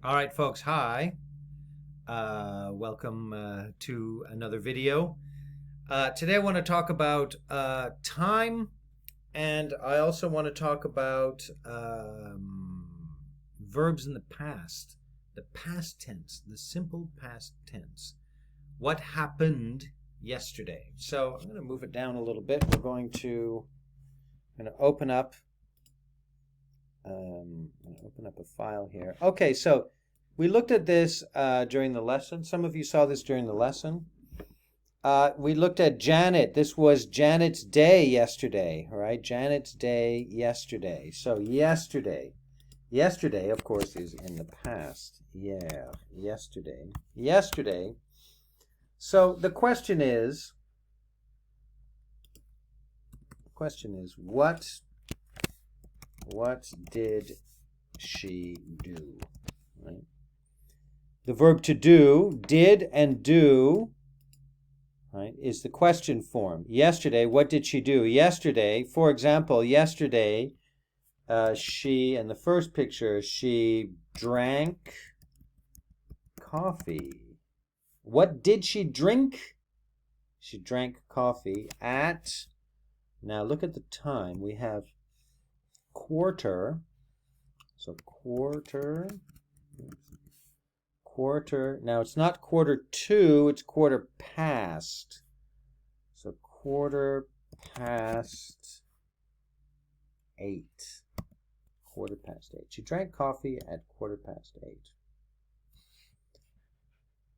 All right, folks, hi. Welcome to another video. Today I want to talk about time, and I also want to talk about verbs in the past tense, the simple past tense. What happened yesterday? So I'm going to move it down a little bit. I'm going to open up a file here. Okay, so we looked at this during the lesson. Some of you saw this during the lesson. We looked at Janet. This was Janet's day yesterday, all right? Janet's day yesterday. So yesterday. Yesterday, of course, is in the past. Yeah, yesterday. Yesterday. So the question is, what did she do? Right? The verb to do, did and do, right, is the question form. Yesterday, what did she do? Yesterday, for example, yesterday, in the first picture, she drank coffee. What did she drink? She drank coffee at, now look at the time. We have quarter, so quarter, now it's not quarter to, it's quarter past. So quarter past 8. Quarter past 8. She drank coffee at quarter past 8.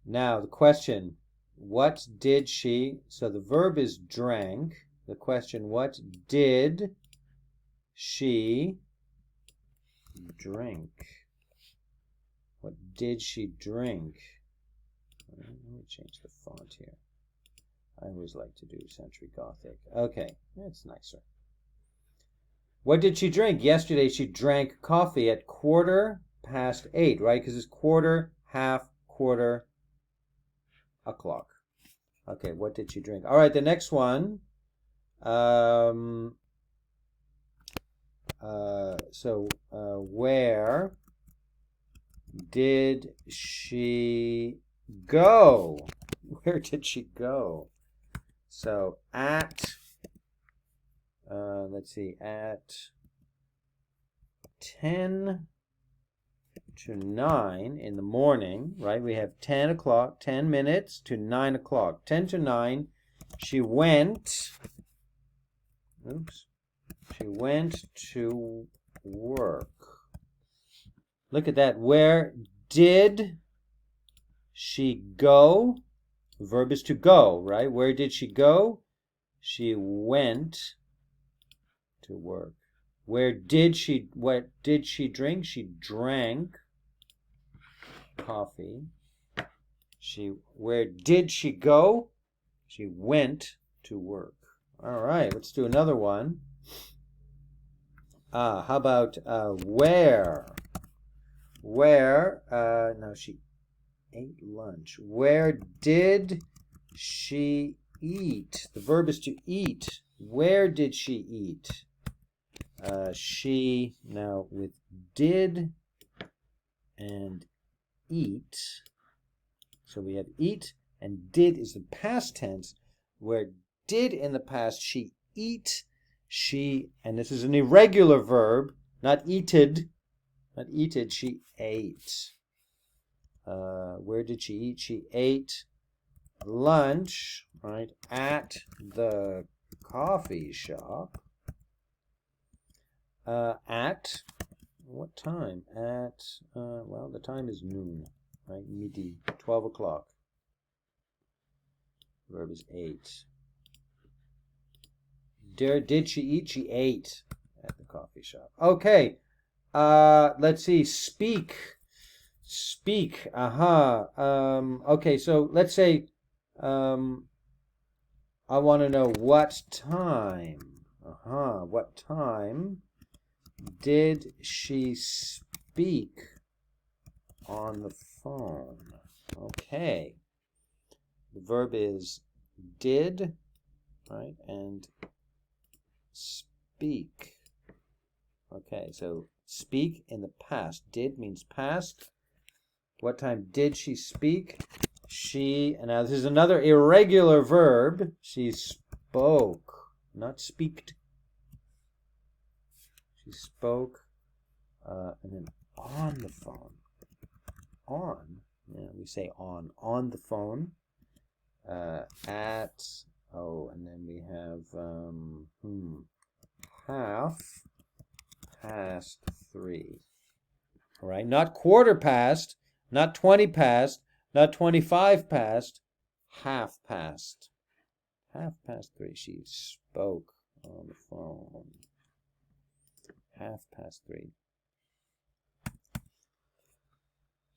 Now the question, what did she, so the verb is drank. The question, what did she drink? What did she drink? Let me change the font here. I always like to do Century Gothic. Okay, that's nicer. What did she drink? Yesterday she drank coffee at quarter past 8, right? Because it's quarter, half, quarter, o'clock. Okay, what did she drink? All right, the next one. Where did she go? Where did she go? So at, let's see, at 10 to 9 in the morning, right? We have 10 o'clock, 10 minutes to 9 o'clock. 10 to 9, she went, she went to work. Look at that. Where did she go? The verb is to go, right? Where did she go? She went to work. What did she drink? She drank coffee. Where did she go? She went to work. All right, let's do another one. How about where? Now she ate lunch. Where did she eat? The verb is to eat. Where did she eat? Now with did and eat. So we have eat and did is the past tense, where did in the past, she eat, and this is an irregular verb, not eated, she ate. Where did she eat? She ate lunch, right, at the coffee shop. At what time? Well, the time is noon, right? Midi, 12 o'clock. Verb is ate. Did she eat? She ate at the coffee shop. Okay. Let's see. Speak. Okay, so let's say I want to know what time. What time did she speak on the phone? Okay. The verb is did, right? And speak. Okay, so speak in the past. Did means past. What time did she speak? She, and now this is another irregular verb. She spoke, not speaked. She spoke, and then on the phone. On, yeah, we say on the phone. At, oh, and then we have 3:30. All right, not quarter past, not 20 past, not 25 past, 3:30. 3:30. She spoke on the phone. 3:30.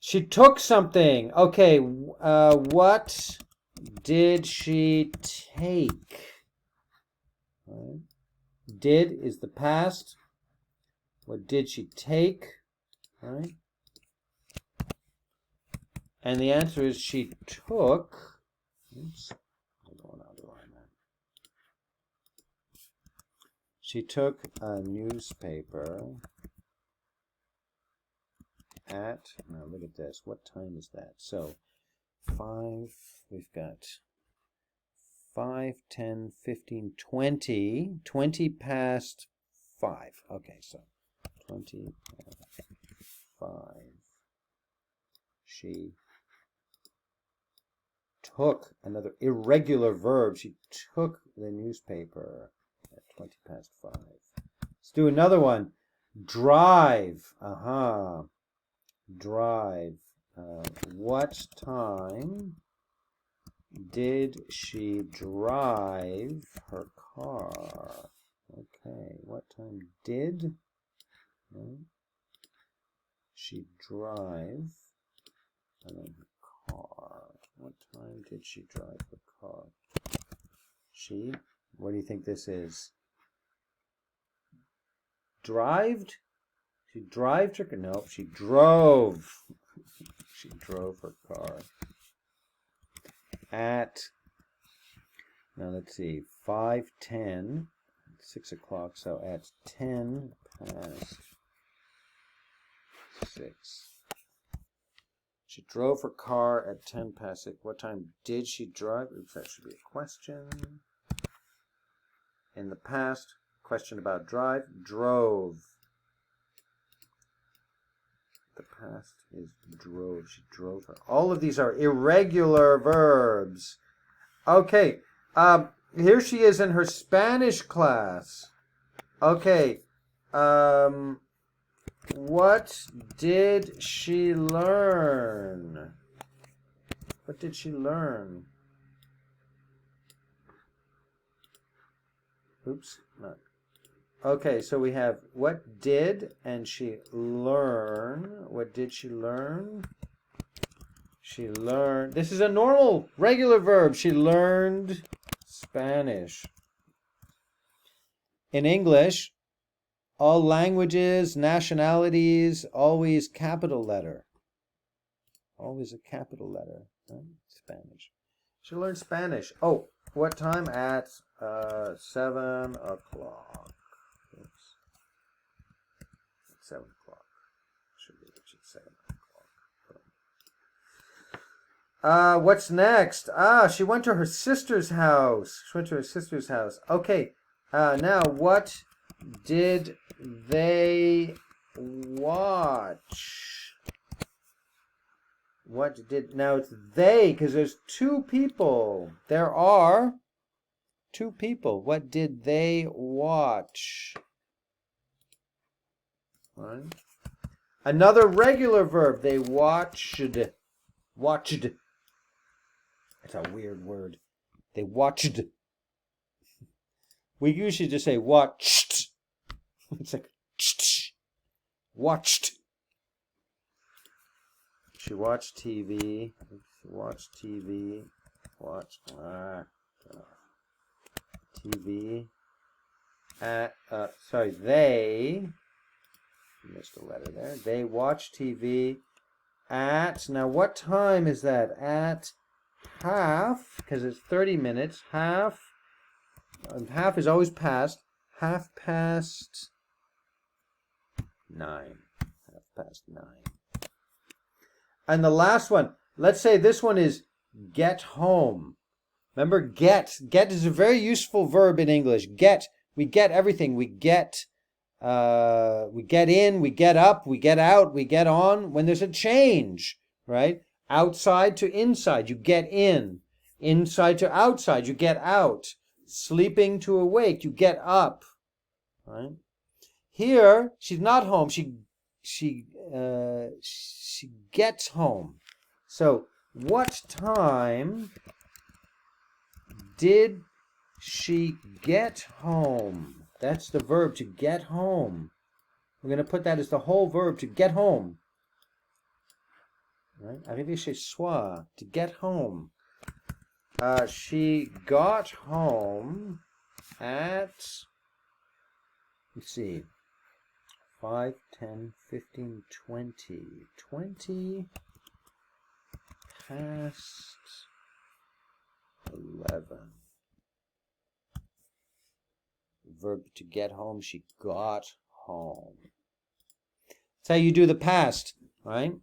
She took something. Okay, what did she take? Right. Did is the past. What did she take? Right. And the answer is she took. Oops. I don't want to underline that. She took a newspaper at, now look at this, what time is that? So 5, we've got 5, 10, 15, 20, 20 past 5. Okay, so 20 past 5. She took, another irregular verb, she took the newspaper at 20 past 5. Let's do another one. Drive. Drive. What time did she drive her car? Okay, what time did she drive her car? What time did she drive her car? She, what do you think this is? Drived? She drove her, no, she drove. She drove her car. At, now let's see, 5:10, 6 o'clock, so at 10 past 6. She drove her car at 10 past 6. What time did she drive? Oops, that should be a question. In the past, question about drive, drove. The past is drove. She drove her. All of these are irregular verbs. Okay. Here she is in her Spanish class. Okay. What did she learn? What did she learn? Oops. Not. Okay, so we have what did and she learn. What did she learn? She learned. This is a normal, regular verb. She learned Spanish. In English, all languages, nationalities, always capital letter. Always a capital letter. Right? Spanish. She learned Spanish. Oh, what time? At 7 o'clock. Oops. 7 o'clock. Should be 7 o'clock. What's next? She went to her sister's house. Okay. Now, what did they watch? Now it's they, because there's two people. There are two people. What did they watch? Right. Another regular verb. They watched. Watched. It's a weird word. They watched. We usually just say watched. It's like watched. She watched TV. Watched TV. Watched TV. They missed a letter there. They watched TV at, now what time is that? At half, because it's 30 minutes. Half is always past. 9:30. 9:30. And the last one, let's say this one is get home. Remember, get. Get is a very useful verb in English. Get. We get everything. We get in, we get up, we get out, we get on. When there's a change, right? Outside to inside, you get in. Inside to outside, you get out. Sleeping to awake, you get up. Right? Here, she's not home. She gets home. So, what time did she get home? That's the verb, to get home. We're going to put that as the whole verb, to get home. Right? Arriver chez soi, to get home. She got home at, let's see, 5, 10, 15, 20. 20 past 11. Verb to get home, she got home. That's how you do the past, right?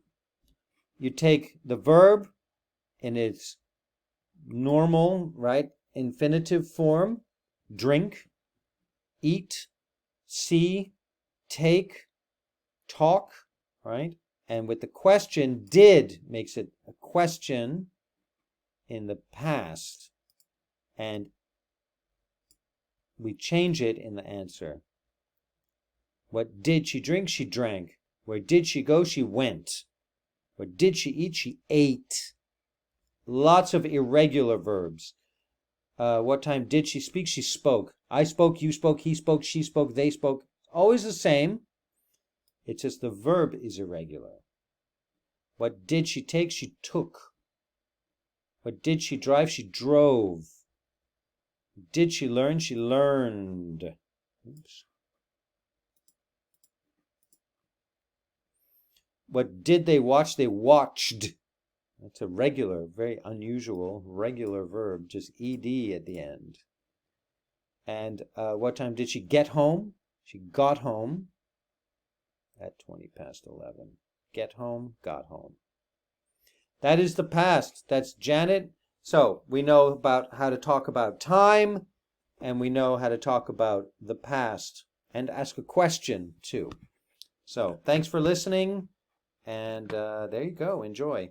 You take the verb in its normal, right, infinitive form, drink, eat, see, take, talk, right? And with the question, did makes it a question in the past. And we change it in the answer. What did she drink? She drank. Where did she go? She went. What did she eat? She ate. Lots of irregular verbs. What time did she speak? She spoke. I spoke, you spoke, he spoke, she spoke, they spoke. Always the same. It's just the verb is irregular. What did she take? She took. What did she drive? She drove. Did she learn? She learned. Oops. What did they watch? They watched. That's a regular, very unusual, regular verb, just ed at the end. And what time did she get home? She got home at 20 past 11. Get home, got home. That is the past. That's Janet. So we know about how to talk about time, and we know how to talk about the past and ask a question too. So thanks for listening, and there you go. Enjoy.